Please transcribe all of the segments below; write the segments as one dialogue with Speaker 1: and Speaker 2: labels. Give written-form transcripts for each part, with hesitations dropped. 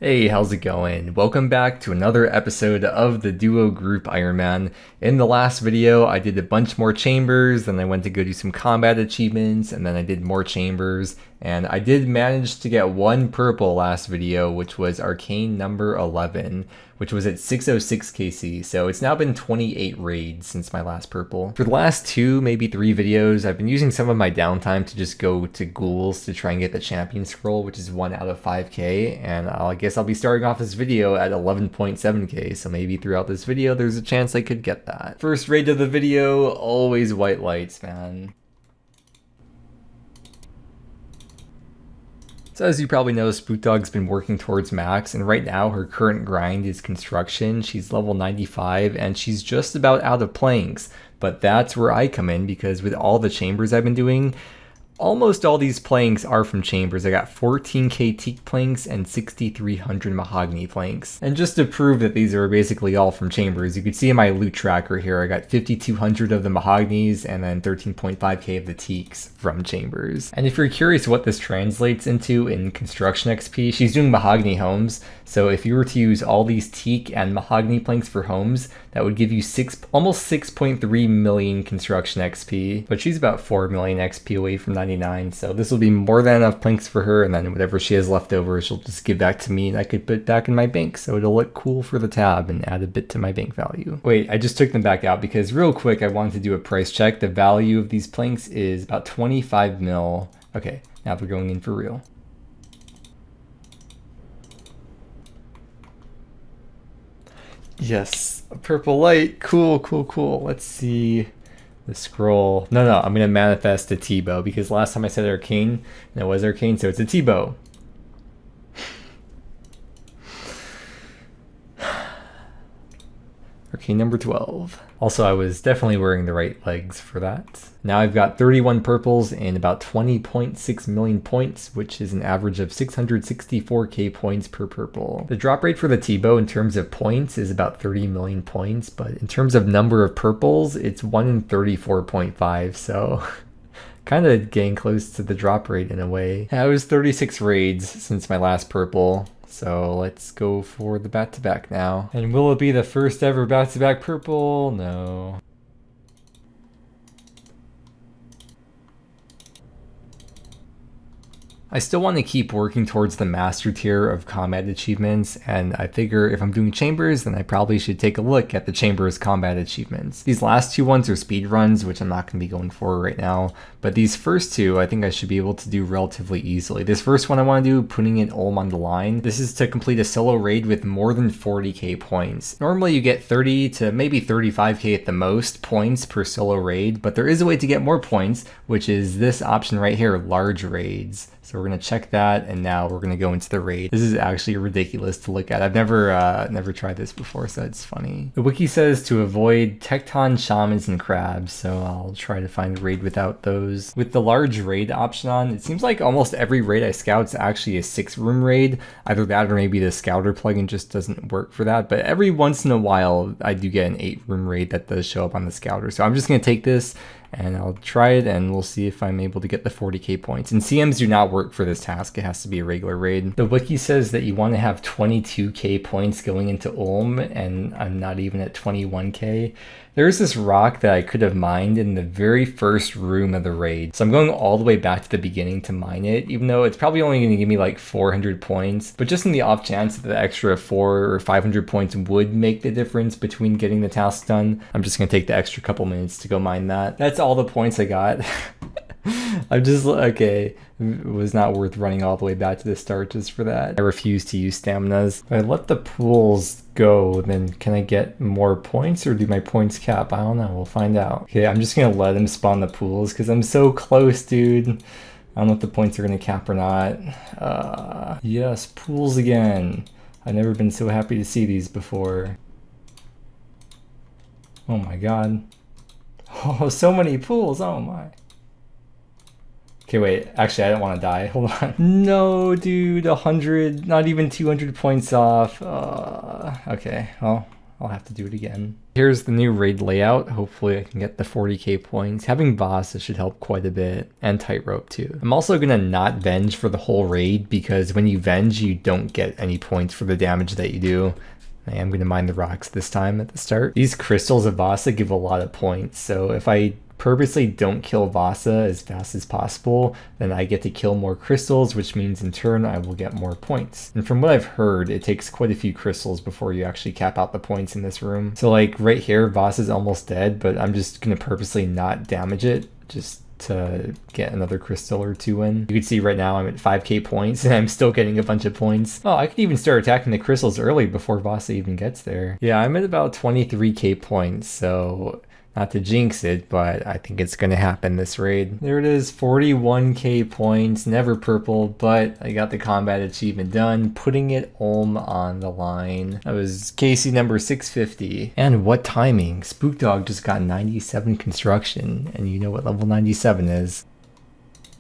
Speaker 1: Hey, how's it going? Welcome back to another episode of the Duo Group Iron Man. In the last video, I did a bunch more chambers, then I went to go do some combat achievements, and then I did more chambers, and I did manage to get one purple last video, which was Arcane number 11, which was at 606 KC, so it's now been 28 raids since my last purple. For the last 2, maybe 3 videos, I've been using some of my downtime to just go to ghouls to try and get the champion scroll, which is 1 out of 5k, and I guess I'll be starting off this video at 11.7k, so maybe throughout this video there's a chance I could get that. First raid of the video, always white lights, man. So as you probably know, Spook Dog's been working towards max, and right now her current grind is construction. She's level 95 and she's just about out of planks, but that's where I come in because with all the chambers I've been doing, almost all these planks are from chambers. I got 14k teak planks and 6,300 mahogany planks. And just to prove that these are basically all from chambers, you can see in my loot tracker here, I got 5,200 of the mahoganies and then 13.5k of the teaks from chambers. And if you're curious what this translates into in construction XP, she's doing mahogany homes. So if you were to use all these teak and mahogany planks for homes, that would give you almost 6.3 million construction XP. But she's about 4 million XP away from 99, so this will be more than enough planks for her, and then whatever she has left over she'll just give back to me and I could put back in my bank, so it'll look cool for the tab and add a bit to my bank value. Wait, I just took them back out because real quick I wanted to do a price check. The value of these planks is about 25 mil. Okay, now we're going in for real. Yes, a purple light. Cool, cool, cool. Let's see the scroll. No, I'm gonna manifest a T-bow because last time I said arcane and it was arcane, so it's a T-bow. Arcane number 12. Also, I was definitely wearing the right legs for that. Now I've got 31 purples and about 20.6 million points, which is an average of 664k points per purple. The drop rate for the T-bow in terms of points is about 30 million points, but in terms of number of purples, it's 1 in 34.5, so kind of getting close to the drop rate in a way. I was 36 raids since my last purple. So let's go for the back-to-back now. And will it be the first ever back-to-back purple? No. I still want to keep working towards the master tier of combat achievements, and I figure if I'm doing chambers, then I probably should take a look at the chambers combat achievements. These last 2 ones are speed runs, which I'm not going to be going for right now, but these first 2 I think I should be able to do relatively easily. This first one I want to do, putting in Ulm on the line. This is to complete a solo raid with more than 40k points. Normally you get 30 to maybe 35k at the most points per solo raid, but there is a way to get more points, which is this option right here, large raids. So we're going to check that, and now we're going to go into the raid. This is actually ridiculous to look at. I've never tried this before, so it's funny. The wiki says to avoid tecton, shamans, and crabs, so I'll try to find a raid without those. With the large raid option on, it seems like almost every raid I scout is actually a 6-room raid. Either that or maybe the scouter plugin just doesn't work for that, but every once in a while I do get an 8-room raid that does show up on the scouter. So I'm just going to take this and I'll try it, and we'll see if I'm able to get the 40k points. And CMs do not work for this task. It has to be a regular raid. The wiki says that you want to have 22k points going into Ulm, and I'm not even at 21k. There's this rock that I could have mined in the very first room of the raid. So I'm going all the way back to the beginning to mine it, even though it's probably only going to give me like 400 points. But just in the off chance that the extra 400 or 500 points would make the difference between getting the task done, I'm just going to take the extra couple minutes to go mine that. That's all the points I got. I'm just, okay, it was not worth running all the way back to the start just for that. I refuse to use staminas. If I let the pools go, then can I get more points, or do my points cap? I don't know, we'll find out. Okay, I'm just gonna let him spawn the pools because I'm so close, dude. I don't know if the points are gonna cap or not. Yes, pools again. I've never been so happy to see these before. Oh my god. Oh, so many pools, oh my. Okay, wait, actually I don't want to die, hold on. No, dude, 100, not even 200 points off. Okay, well, I'll have to do it again. Here's the new raid layout. Hopefully I can get the 40k points. Having Vasa should help quite a bit, and Tightrope too. I'm also gonna not Venge for the whole raid, because when you Venge, you don't get any points for the damage that you do. I am going to mine the rocks this time at the start. These crystals of Vasa give a lot of points, so if I purposely don't kill Vasa as fast as possible, then I get to kill more crystals, which means in turn I will get more points. And from what I've heard, it takes quite a few crystals before you actually cap out the points in this room. So like right here, Vasa's almost dead, but I'm just going to purposely not damage it, just to get another crystal or two in. You can see right now I'm at 5k points and I'm still getting a bunch of points. Oh, I could even start attacking the crystals early before Vasa even gets there. Yeah, I'm at about 23k points, so not to jinx it, but I think it's going to happen this raid. There it is, 41k points, never purple, but I got the combat achievement done, putting it on the line. That was KC number 650. And what timing? Spook Dog just got 97 construction, and you know what level 97 is.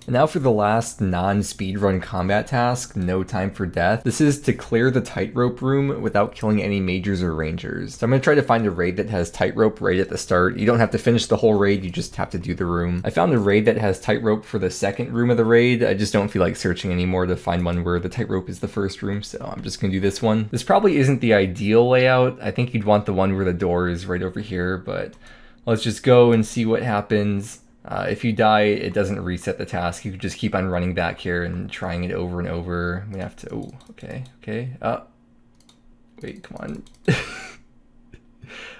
Speaker 1: And now for the last non-speedrun combat task, No Time for Death. This is to clear the tightrope room without killing any majors or rangers. So I'm going to try to find a raid that has tightrope right at the start. You don't have to finish the whole raid, you just have to do the room. I found a raid that has tightrope for the second room of the raid. I just don't feel like searching anymore to find one where the tightrope is the first room, so I'm just going to do this one. This probably isn't the ideal layout. I think you'd want the one where the door is right over here, but let's just go and see what happens. If you die, it doesn't reset the task. You can just keep on running back here and trying it over and over. We have to, oh, okay. Wait, come on.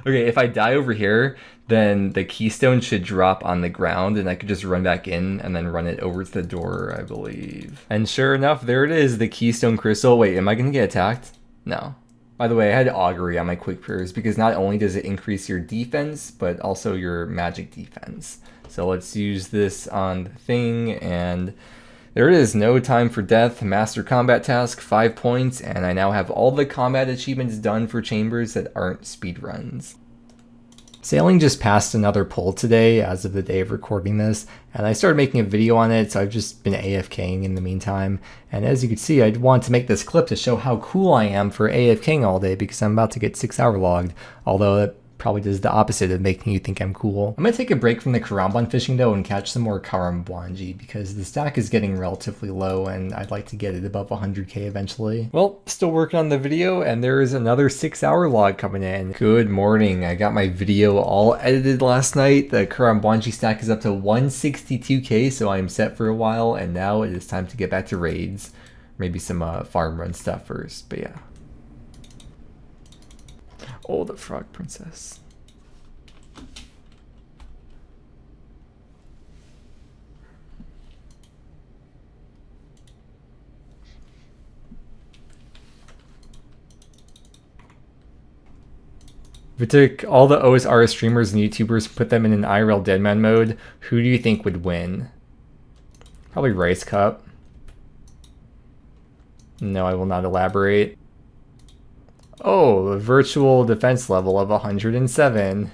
Speaker 1: Okay, if I die over here, then the keystone should drop on the ground and I could just run back in and then run it over to the door, I believe. And sure enough, there it is, the keystone crystal. Wait, am I gonna get attacked? No. By the way, I had augury on my quick prayers because not only does it increase your defense, but also your magic defense. So let's use this on the thing, and there it is, No Time for Death, Master Combat Task, 5 points, and I now have all the combat achievements done for Chambers that aren't speedruns. Sailing just passed another poll today as of the day of recording this, and I started making a video on it, so I've just been AFKing in the meantime. And as you can see, I want to make this clip to show how cool I am for AFKing all day because I'm about to get 6-hour logged, although that probably does the opposite of making you think I'm cool. I'm going to take a break from the Karambwan fishing though and catch some more Karambwanji because the stack is getting relatively low and I'd like to get it above 100k eventually. Well, still working on the video and there is another 6-hour log coming in. Good morning. I got my video all edited last night. The Karambwanji stack is up to 162k, so I'm set for a while, and now it is time to get back to raids. Maybe some farm run stuff first, but yeah. Oh, the frog princess. If we took all the OSR streamers and YouTubers and put them in an IRL Deadman mode, who do you think would win? Probably Rice Cup. No, I will not elaborate. Oh, a virtual defense level of 107.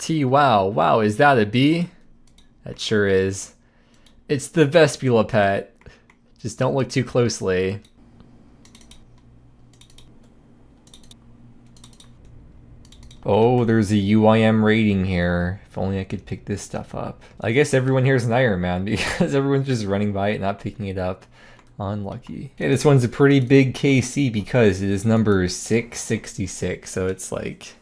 Speaker 1: Wow. Wow, is that a bee? That sure is. It's the Vespula pet. Just don't look too closely. Oh, there's a UIM rating here. If only I could pick this stuff up. I guess everyone here is an Iron Man because everyone's just running by it, not picking it up. Unlucky. Okay, this one's a pretty big KC because it is number 666, so it's like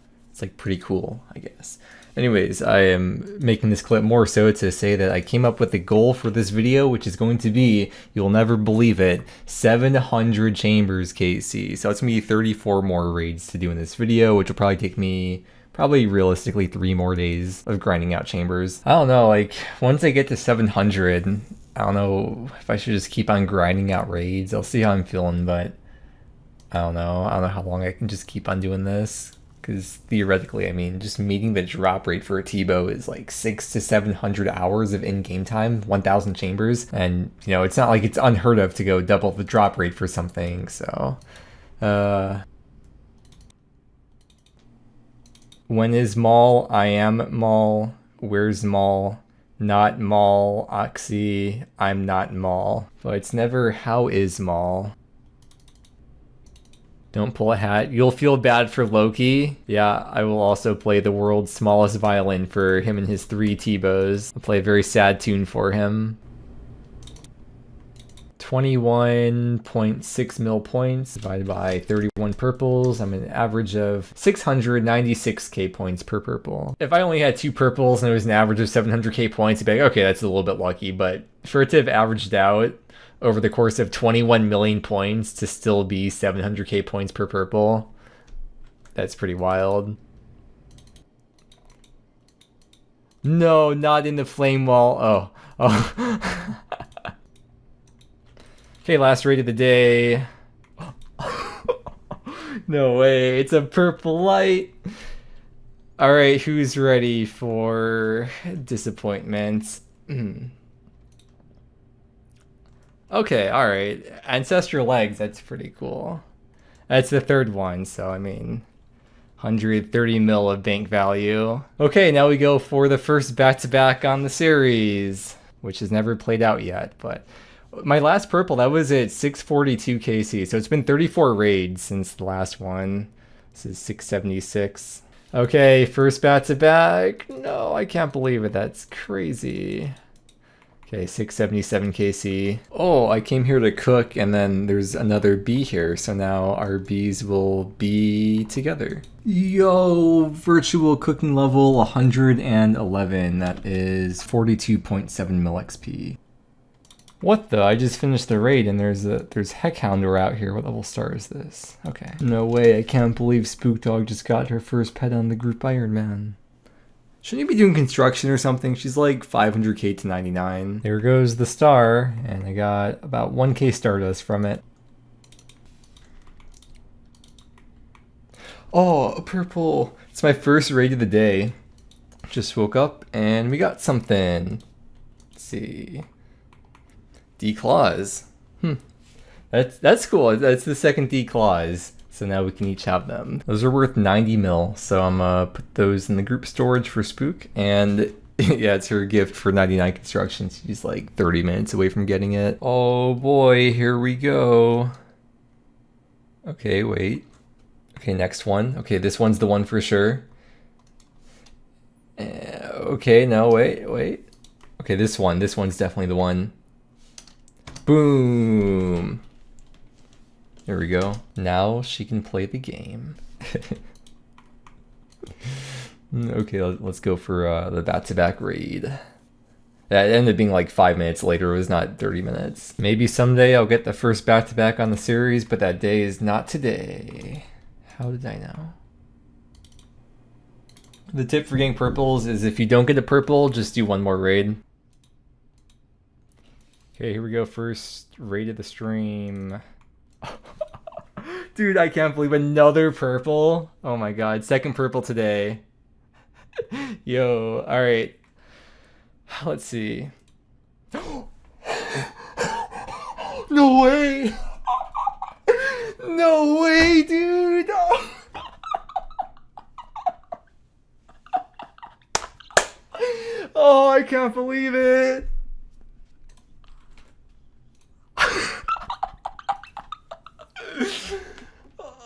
Speaker 1: pretty cool, I guess. Anyways, I am making this clip more so to say that I came up with a goal for this video, which is going to be, you'll never believe it, 700 Chambers KC. So that's going to be 34 more raids to do in this video, which will probably take me, realistically 3 more days of grinding out Chambers. I don't know, like, once I get to 700, I don't know if I should just keep on grinding out raids. I'll see how I'm feeling, but I don't know how long I can just keep on doing this. Because theoretically, I mean, just meeting the drop rate for a T-bow is like 600 to 700 hours of in-game time, 1,000 chambers. And, you know, it's not like it's unheard of to go double the drop rate for something, so... When is Maul? I am Maul. Where's Maul? Not Maul. Oxy. I'm not Maul. But it's never how is Maul. Don't pull a hat. You'll feel bad for Loki. Yeah, I will also play the world's smallest violin for him and his 3 T-bows. I'll play a very sad tune for him. 21.6 mil points divided by 31 purples. I'm an average of 696k points per purple. If I only had 2 purples and it was an average of 700k points, I'd be like, okay, that's a little bit lucky. But for it to have averaged out over the course of 21 million points to still be 700k points per purple, that's pretty wild. No, not in the flame wall. Oh. Okay, last raid of the day. No way, it's a purple light. All right, who's ready for disappointment? Okay, all right. Ancestral legs, that's pretty cool. That's the 3rd one, so I mean, 130 mil of bank value. Okay, now we go for the first back-to-back on the series, which has never played out yet, but my last purple, that was at 642 KC, so it's been 34 raids since the last one. This is 676. Okay, first back-to-back. No, I can't believe it. That's crazy. Okay, 677 KC. Oh, I came here to cook, and then there's another bee here, so now our bees will be together. Yo, virtual cooking level 111. That is 42.7 mil XP. What the? I just finished the raid and there's Heckhoundor out here. What level star is this? Okay. No way, I can't believe Spook Dog just got her first pet on the group Iron Man. Shouldn't you be doing construction or something? She's like 500k to 99. There goes the star, and I got about 1k Stardust from it. Oh, a purple. It's my first raid of the day. Just woke up and we got something. Let's see. D-claws. That's cool. That's the second D-claws. So now we can each have them. Those are worth 90 mil. So I'm gonna put those in the group storage for Spook. And yeah, it's her gift for 99 construction. She's like 30 minutes away from getting it. Oh boy, here we go. Okay, wait. Okay, next one. Okay, this one's the one for sure. Okay, no, wait. Okay, this one's definitely the one. Boom. There we go. Now she can play the game. Okay, let's go for the back-to-back raid. That ended up being like 5 minutes later. It was not 30 minutes. Maybe someday I'll get the first back-to-back on the series, but that day is not today. How did I know? The tip for getting purples is if you don't get a purple, just do one more raid. Okay, here we go. First raid of the stream. Dude, I can't believe another purple. Oh my god, second purple today. Yo, alright. Let's see. No way! No way, dude! Oh, I can't believe it!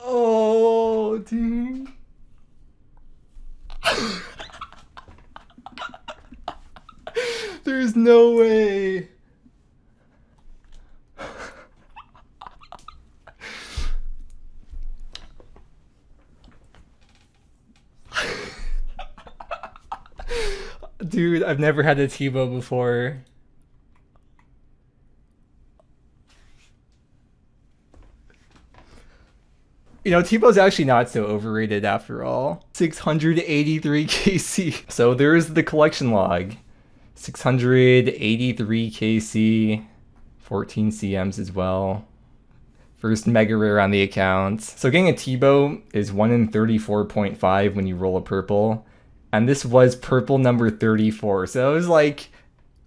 Speaker 1: Oh, dude. There's no way. Dude, I've never had a T-bow before. You know, T-bow's actually not so overrated after all. 683 KC. So there's the collection log. 683 KC, 14 CMs as well. First mega rare on the account. So getting a T-bow is 1 in 34.5 when you roll a purple. And this was purple number 34. So it was like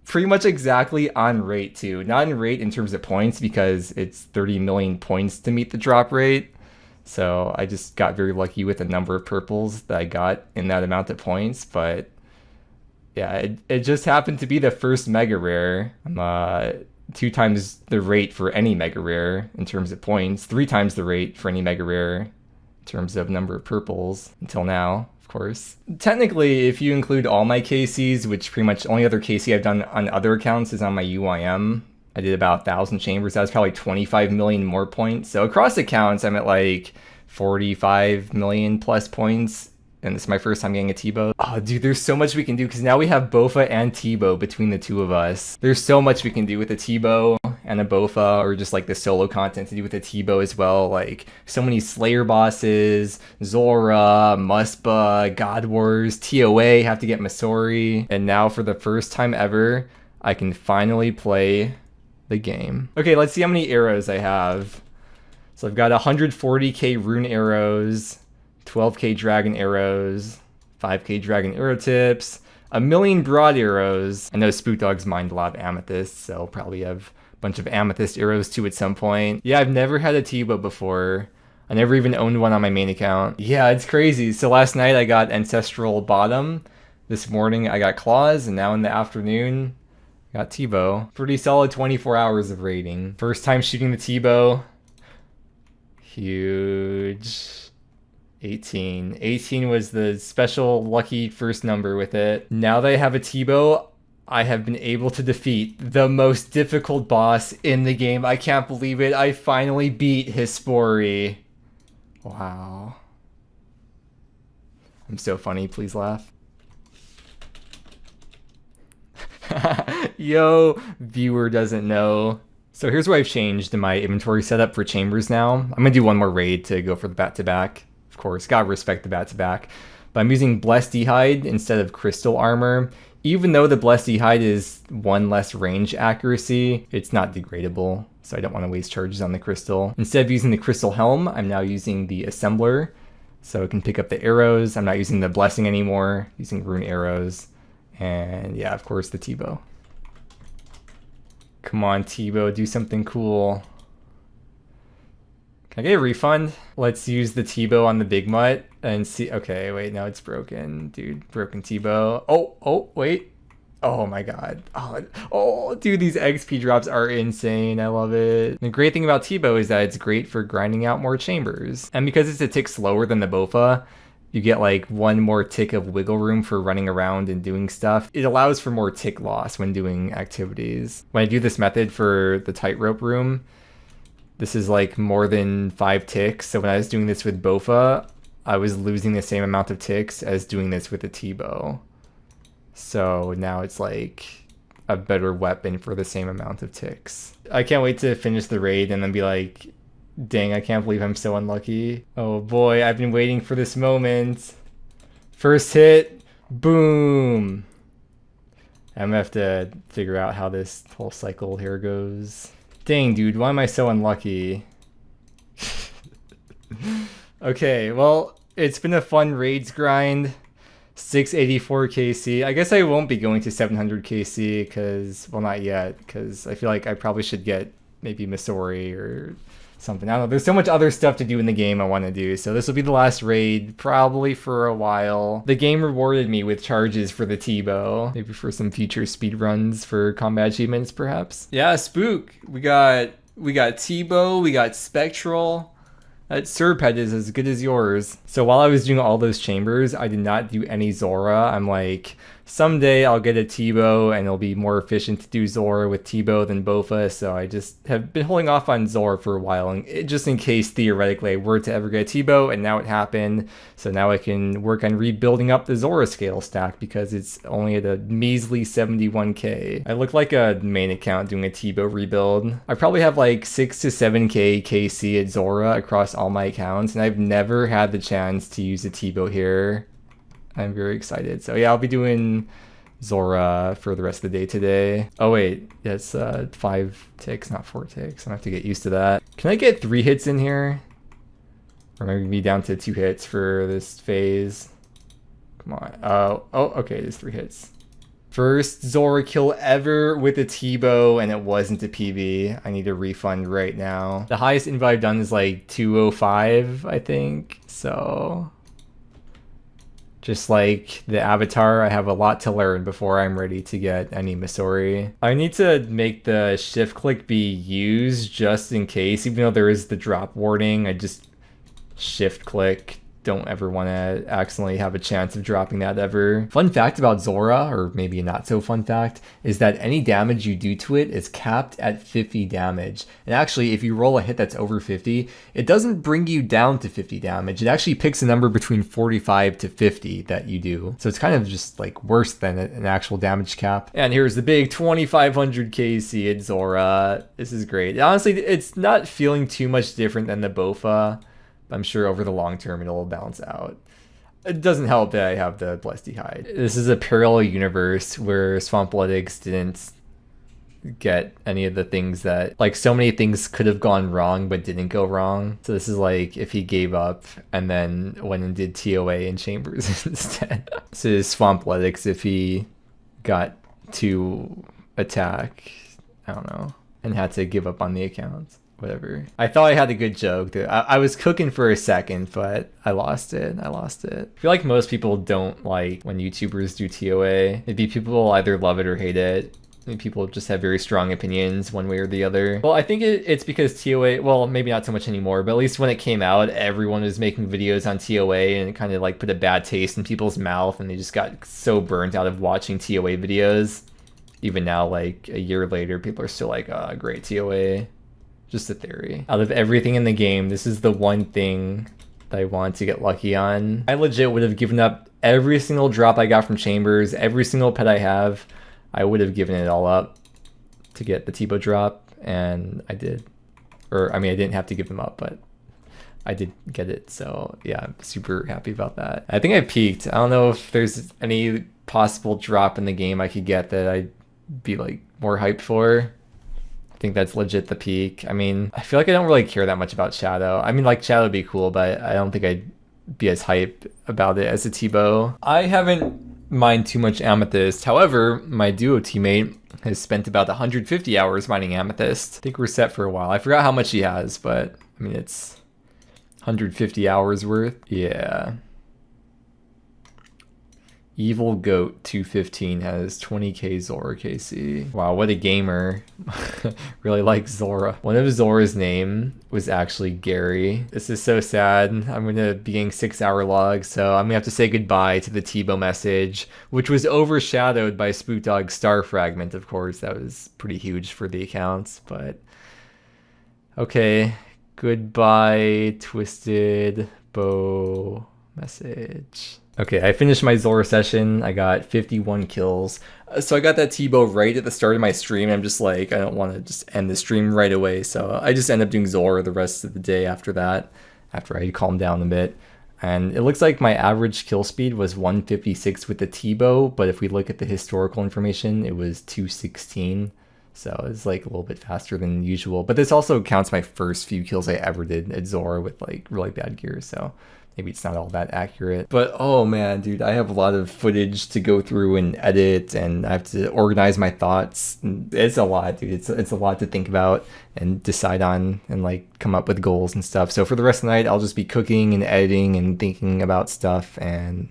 Speaker 1: pretty much exactly on rate too. Not in rate in terms of points because it's 30 million points to meet the drop rate. So I just got very lucky with the number of purples that I got in that amount of points. But yeah, it just happened to be the first mega rare. I'm 2 times the rate for any mega rare in terms of points, 3 times the rate for any mega rare in terms of number of purples until now, of course. Technically, if you include all my KCs, which pretty much only other KC I've done on other accounts is on my UIM, I did about 1,000 chambers. That was probably 25 million more points. So across accounts, I'm at like 45 million plus points. And this is my first time getting a T-bow. Oh, dude, there's so much we can do because now we have Bofa and T-bow between the two of us. There's so much we can do with a T-bow and a Bofa, or just like the solo content to do with a T-bow as well. Like so many Slayer bosses, Zora, Muspa, God Wars, TOA, have to get Masori. And now for the first time ever, I can finally play the game. Okay, let's see how many arrows I have. So I've got 140k rune arrows, 12k dragon arrows, 5k dragon arrow tips, 1,000,000 broad arrows. I know Spook Dog's mined a lot of amethysts, so I'll probably have a bunch of amethyst arrows too at some point. Yeah, I've never had a T-bow before. I never even owned one on my main account. Yeah, it's crazy. So last night I got Ancestral Bottom. This morning I got Claws, and now in the afternoon, I got T-bow. Pretty solid 24 hours of raiding. First time shooting the T-bow. Huge. 18. 18 was the special lucky first number with it. Now that I have a T-bow, I have been able to defeat the most difficult boss in the game. I can't believe it. I finally beat Hispori. Wow. I'm so funny. Please laugh. Yo, viewer doesn't know. So here's what I've changed in my inventory setup for chambers now. I'm gonna do one more raid to go for the back-to-back. Of course, gotta respect the back-to-back. But I'm using Blessed Hide instead of Crystal Armor. Even though the Blessed Hide is 1 less range accuracy, it's not degradable, so I don't want to waste charges on the crystal. Instead of using the Crystal Helm, I'm now using the Assembler, so it can pick up the arrows. I'm not using the Blessing anymore, using rune arrows. And yeah, of course, the T-bow. Come on, T-bow, do something cool. Can I get a refund? Let's use the T-bow on the Big Mutt and see. Okay, wait, no, it's broken. Dude, broken T-bow. Oh, wait. Oh my god. Oh, dude, these XP drops are insane. I love it. The great thing about T-bow is that it's great for grinding out more chambers. And because it's a tick slower than the Bofa, you get like 1 more tick of wiggle room for running around and doing stuff. It allows for more tick loss when doing activities. When I do this method for the tightrope room, this is like more than 5 ticks. So when I was doing this with Bofa, I was losing the same amount of ticks as doing this with the T-bow. So now it's like a better weapon for the same amount of ticks. I can't wait to finish the raid and then be like, dang, I can't believe I'm so unlucky. Oh boy, I've been waiting for this moment. First hit, boom. I'm gonna have to figure out how this whole cycle here goes. Dang, dude, why am I so unlucky? Okay, well, it's been a fun raids grind. 684 KC. I guess I won't be going to 700 KC because, well, not yet, because I feel like I probably should get maybe Masori or something. I don't know. There's so much other stuff to do in the game I want to do. So this will be the last raid, probably for a while. The game rewarded me with charges for the T-bow. Maybe for some future speedruns for combat achievements, perhaps. Yeah, Spook. We got T-bow, we got Spectral. That Serped is as good as yours. So while I was doing all those chambers, I did not do any Zora. I'm like, someday I'll get a T-bow and it'll be more efficient to do Zora with T-bow than Bofa. So I just have been holding off on Zora for a while, and just in case theoretically I were to ever get a T-bow, and now it happened. So now I can work on rebuilding up the Zora scale stack because it's only at a measly 71k. I look like a main account doing a T-bow rebuild. I probably have like 6 to 7k KC at Zora across all my accounts, and I've never had the chance to use a T-bow here. I'm very excited. So yeah, I'll be doing Zora for the rest of the day today. Oh wait, that's 5 ticks, not 4 ticks. I'm gonna have to get used to that. Can I get 3 hits in here? Or maybe be down to 2 hits for this phase. Come on. Oh, okay, there's 3 hits. First Zora kill ever with a T-bow, and it wasn't a PB. I need a refund right now. The highest invite I've done is like 205, I think. So Just like the Avatar, I have a lot to learn before I'm ready to get any Misori. I need to make the shift click be used just in case, even though there is the drop warning. I just shift click. Don't ever want to accidentally have a chance of dropping that ever. Fun fact about Zora, or maybe a not so fun fact, is that any damage you do to it is capped at 50 damage. And actually, if you roll a hit that's over 50, it doesn't bring you down to 50 damage. It actually picks a number between 45 to 50 that you do. So it's kind of just like worse than an actual damage cap. And here's the big 2500 KC at Zora. This is great. Honestly, it's not feeling too much different than the Bofa. I'm sure over the long term it'll balance out. It doesn't help that I have the Blessed Hide. This is a parallel universe where Swampletics didn't get any of the things that, like, so many things could have gone wrong but didn't go wrong. So this is like if he gave up and then went and did TOA in Chambers instead. This is Swampletics if he got to attack, I don't know, and had to give up on the account. Whatever. I thought I had a good joke. I was cooking for a second, but I lost it. I feel like most people don't like when YouTubers do TOA. Maybe people either love it or hate it. Maybe people just have very strong opinions one way or the other. Well, I think it's because TOA, well, maybe not so much anymore, but at least when it came out, everyone was making videos on TOA and it kind of like put a bad taste in people's mouth and they just got so burnt out of watching TOA videos. Even now, like a year later, people are still like, great TOA. Just a theory. Out of everything in the game, this is the one thing that I want to get lucky on. I legit would have given up every single drop I got from Chambers, every single pet I have. I would have given it all up to get the T-Bow drop, and I did. Or, I mean, I didn't have to give them up, but I did get it. So, yeah, I'm super happy about that. I think I peaked. I don't know if there's any possible drop in the game I could get that I'd be, like, more hyped for. I think that's legit the peak. I mean, I feel like I don't really care that much about Shadow. I mean, like, Shadow would be cool, but I don't think I'd be as hype about it as a T-Bow. I haven't mined too much Amethyst. However, my duo teammate has spent about 150 hours mining Amethyst. I think we're set for a while. I forgot how much he has, but I mean, it's 150 hours worth. Yeah. Evil Goat 215 has 20k Zora KC. Wow, what a gamer. Really like Zora. One of Zora's name was actually Gary. This is so sad. I'm gonna be getting 6-hour logs, so I'm gonna have to say goodbye to the T-Bow message, which was overshadowed by Spookdog's Star Fragment, of course. That was pretty huge for the accounts, but okay. Goodbye, Twisted Bow message. Okay, I finished my Zora session. I got 51 kills. So I got that T-Bow right at the start of my stream. I'm just like, I don't want to just end the stream right away. So I just end up doing Zora the rest of the day after that, after I calmed down a bit. And it looks like my average kill speed was 156 with the T-Bow, but if we look at the historical information, it was 216. So it's like a little bit faster than usual. But this also counts my first few kills I ever did at Zora with like really bad gear. So maybe it's not all that accurate. But oh man, dude, I have a lot of footage to go through and edit, and I have to organize my thoughts. It's a lot, dude. It's a lot to think about and decide on and like come up with goals and stuff. So for the rest of the night, I'll just be cooking and editing and thinking about stuff, and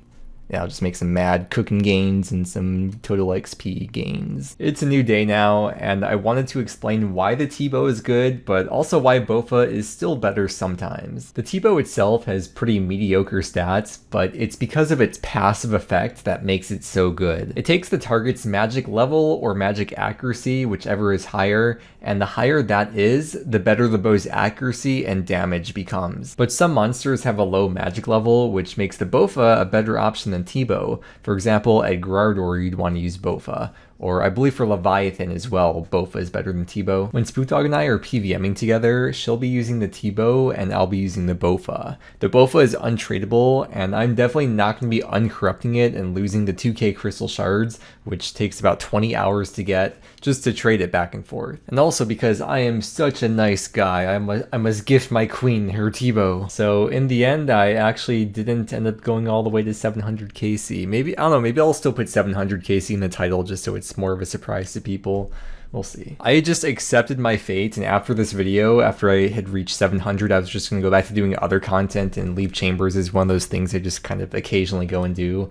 Speaker 1: yeah, I'll just make some mad cooking gains and some total XP gains. It's a new day now, and I wanted to explain why the T-Bow is good, but also why Bofa is still better sometimes. The T-Bow itself has pretty mediocre stats, but it's because of its passive effect that makes it so good. It takes the target's magic level or magic accuracy, whichever is higher, and the higher that is, the better the bow's accuracy and damage becomes. But some monsters have a low magic level, which makes the Bofa a better option than T-Bow. For example, at Grardor, you'd want to use Bofa. Or I believe for Leviathan as well, Bofa is better than T-Bow. When Spookdog and I are PVMing together, she'll be using the T-Bow and I'll be using the Bofa. The Bofa is untradeable, and I'm definitely not going to be uncorrupting it and losing the 2k crystal shards, which takes about 20 hours to get, just to trade it back and forth. And also because I am such a nice guy, I must gift my queen her T-Bow. So in the end, I actually didn't end up going all the way to 700 KC. Maybe, I don't know, maybe I'll still put 700 KC in the title just so it's more of a surprise to people. We'll see. I just accepted my fate, and after this video, after I had reached 700, I was just going to go back to doing other content, and leave Chambers is one of those things I just kind of occasionally go and do.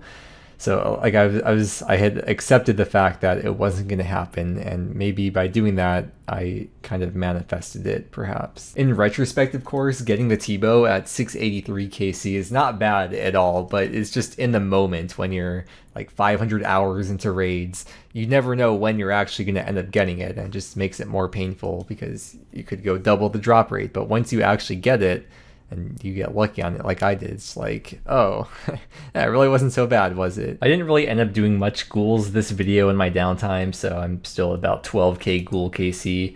Speaker 1: So like I had accepted the fact that it wasn't going to happen, and maybe by doing that, I kind of manifested it, perhaps. In retrospect, of course, getting the T-bow at 683 KC is not bad at all, but it's just in the moment when you're like 500 hours into raids, you never know when you're actually going to end up getting it, and it just makes it more painful because you could go double the drop rate, but once you actually get it, and you get lucky on it like I did, it's like, oh, that really wasn't so bad, was it? I didn't really end up doing much ghouls this video in my downtime, so I'm still about 12k ghoul KC.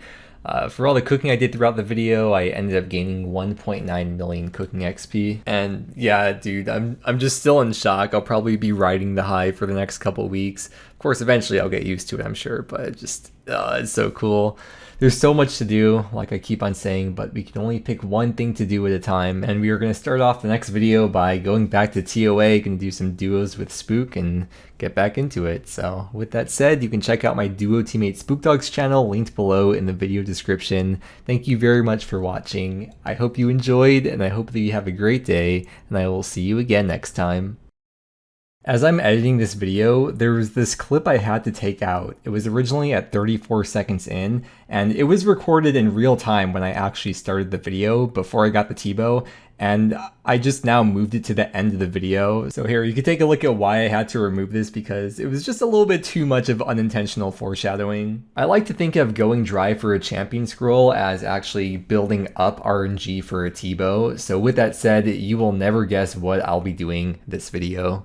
Speaker 1: For all the cooking I did throughout the video, I ended up gaining 1.9 million cooking XP. And yeah, dude, I'm just still in shock. I'll probably be riding the high for the next couple weeks. Of course, eventually I'll get used to it, I'm sure, but it's so cool. There's so much to do, like I keep on saying, but we can only pick one thing to do at a time, and we are going to start off the next video by going back to TOA, going to do some duos with Spook and get back into it. So with that said, you can check out my duo teammate Spook Dog's channel, linked below in the video description. Thank you very much for watching. I hope you enjoyed, and I hope that you have a great day, and I will see you again next time. As I'm editing this video, there was this clip I had to take out. It was originally at 34 seconds in, and it was recorded in real time when I actually started the video before I got the T-bow, and I just now moved it to the end of the video. So here, you can take a look at why I had to remove this, because it was just a little bit too much of unintentional foreshadowing. I like to think of going dry for a champion scroll as actually building up RNG for a T-bow, so with that said, you will never guess what I'll be doing this video.